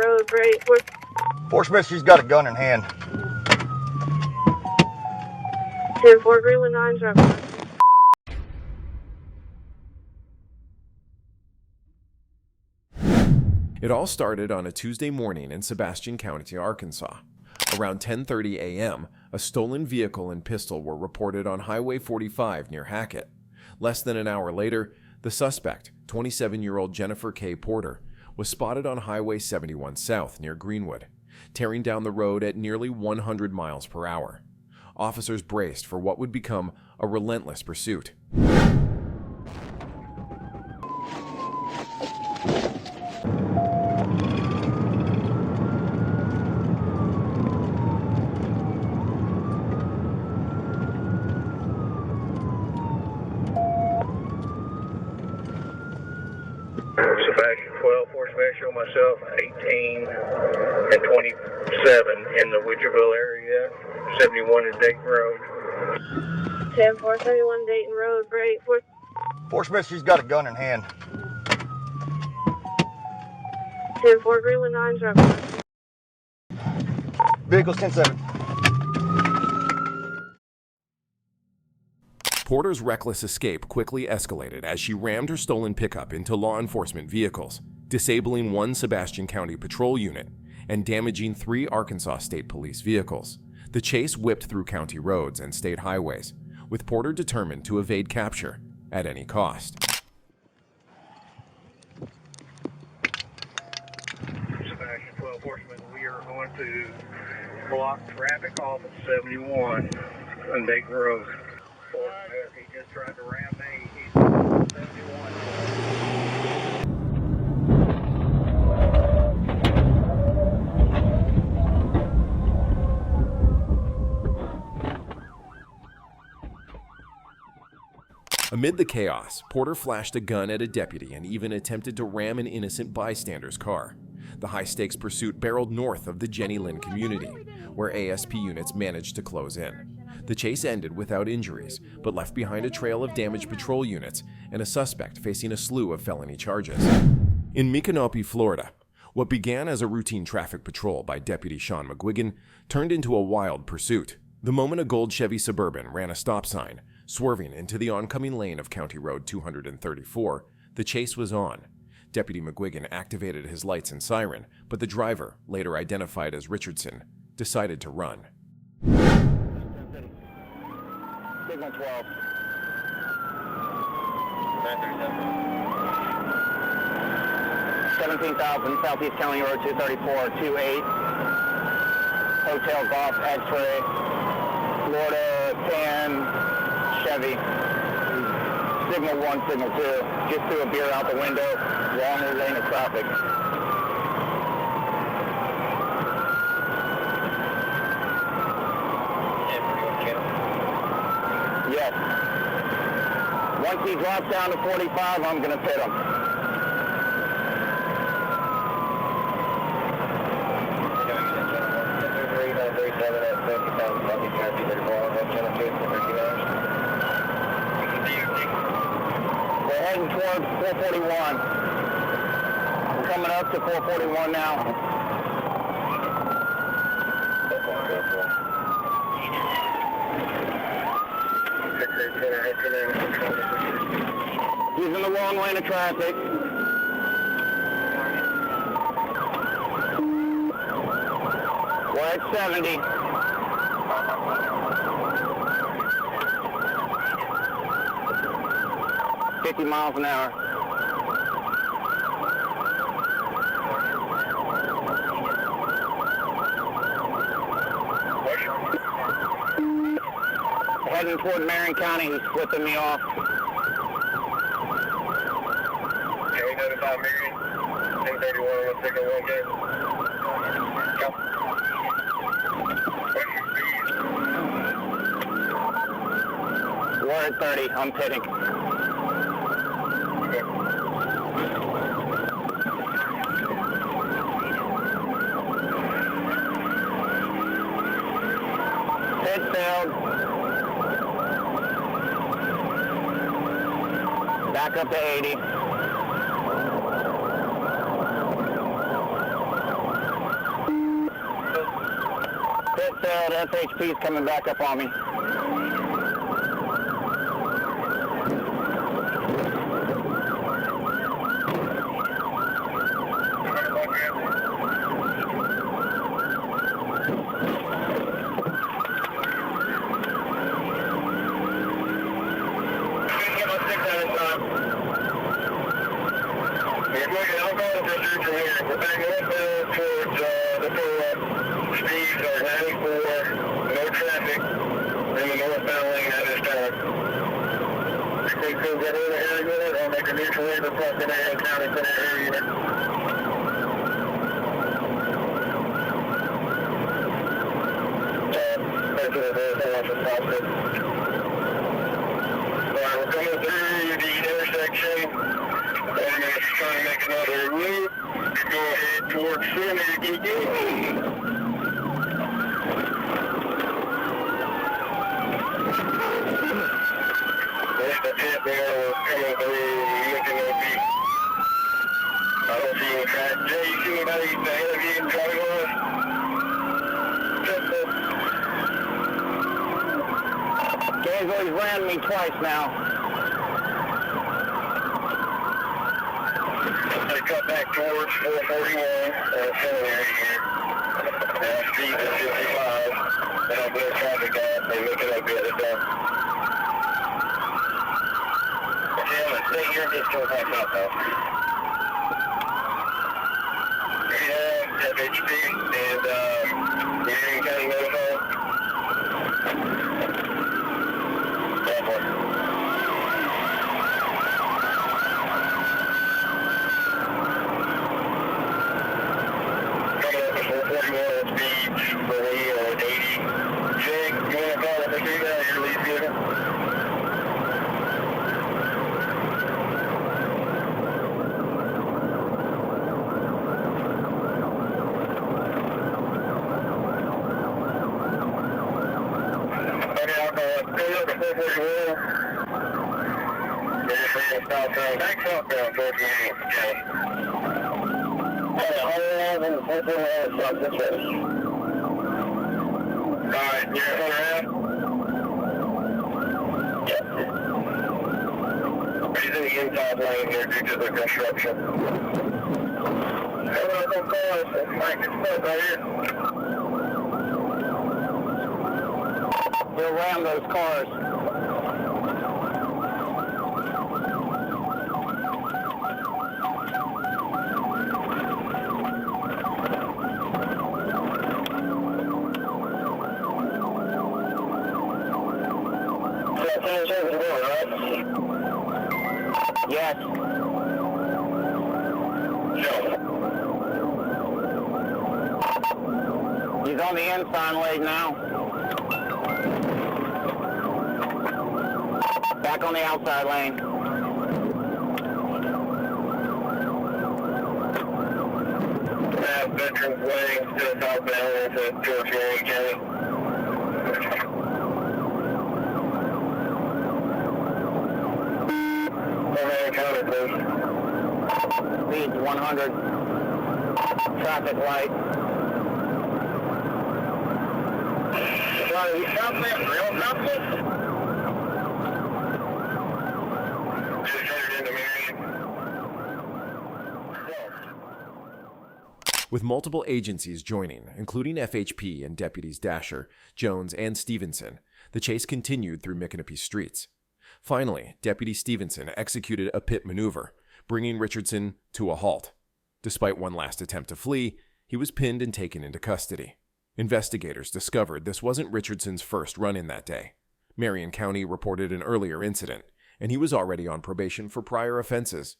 road, break. Fort Smith, she's got a gun in hand. 10-4, Greenwood 9, driver. It all started on a Tuesday morning in Sebastian County, Arkansas. Around 10:30 a.m., a stolen vehicle and pistol were reported on Highway 45 near Hackett. Less than an hour later, the suspect, 27-year-old Jennifer K. Porter, was spotted on Highway 71 South near Greenwood, tearing down the road at nearly 100 miles per hour. Officers braced for what would become a relentless pursuit. Sebastian 12, Fort Smith, show myself 18 and 27 in the Witcherville area, 71 in Dayton Road. 10-4, 71 Dayton Road, break. Fort Smith, she's got a gun in hand. 10-4, Greenwood 9, driver. Vehicle's 10-7. Porter's reckless escape quickly escalated as she rammed her stolen pickup into law enforcement vehicles, disabling one Sebastian County patrol unit and damaging 3 Arkansas State Police vehicles. The chase whipped through county roads and state highways, with Porter determined to evade capture at any cost. Sebastian 12, Fort Smith, we are going to block traffic off of 71 on Dayton Road. Fort Smith, he just tried to ram me. He's 71. Amid the chaos, Porter flashed a gun at a deputy and even attempted to ram an innocent bystander's car. The high-stakes pursuit barreled north of the Jenny Lynn community, where ASP units managed to close in. The chase ended without injuries, but left behind a trail of damaged patrol units and a suspect facing a slew of felony charges. In Micanopy, Florida, what began as a routine traffic patrol by Deputy Sean McGuigan turned into a wild pursuit. The moment a gold Chevy Suburban ran a stop sign, swerving into the oncoming lane of County Road 234, the chase was on. Deputy McGuigan activated his lights and siren, but the driver, later identified as Richardson, decided to run. Signal 12. 17,000 Southeast County Road 234, 28. Hotel Golf X-ray, Florida 10, Chevy. Signal 1, signal 2. Just threw a beer out the window, wrong lane of traffic. Yes. Once he drops down to 45, I'm going to pit him. We're heading towards 441. We're coming up to 441 now. He's in the wrong lane of traffic. We're at 70. $50 miles an hour. Heading toward Marion County, he's flipping me off. Okay, notify Marion. 1031, let's take a 1 game. Yep. We're at 30, I'm pitting. Pit failed. Back up to 80. it failed. SHP's coming back up on me. We're coming through the intersection. I'm trying to make another loop to go ahead towards Sumbit. There's the tip there. We're coming through, looking at the... I don't see any track. Jay, you see anybody ahead of you driving on us? Gainesville, he's ran me twice now. They cut back towards 441 seminary here. Street is 55. They don't put traffic out. They look it up the other day. Jim, stay here and get to back out though. We have FHP and Marion County notified. Alright, you're around? Yep. He's in the inside lane here due to the construction. Hello, no cars. Mike, it's stuck right here. We'll ram those cars. Yes. He's on the inside lane now. Back on the outside lane. Veterans Way to the southbound into George Marion County. Speed's 100. Traffic light. Sorry, Sumbit, real Sumbit? Just headed into Marion. With multiple agencies joining, including FHP and deputies Dasher, Jones, and Stevenson, the chase continued through Micanopy streets. Finally, Deputy Stevenson executed a pit maneuver, bringing Richardson to a halt. Despite one last attempt to flee, he was pinned and taken into custody. Investigators discovered this wasn't Richardson's first run-in that day. Marion County reported an earlier incident, and he was already on probation for prior offenses.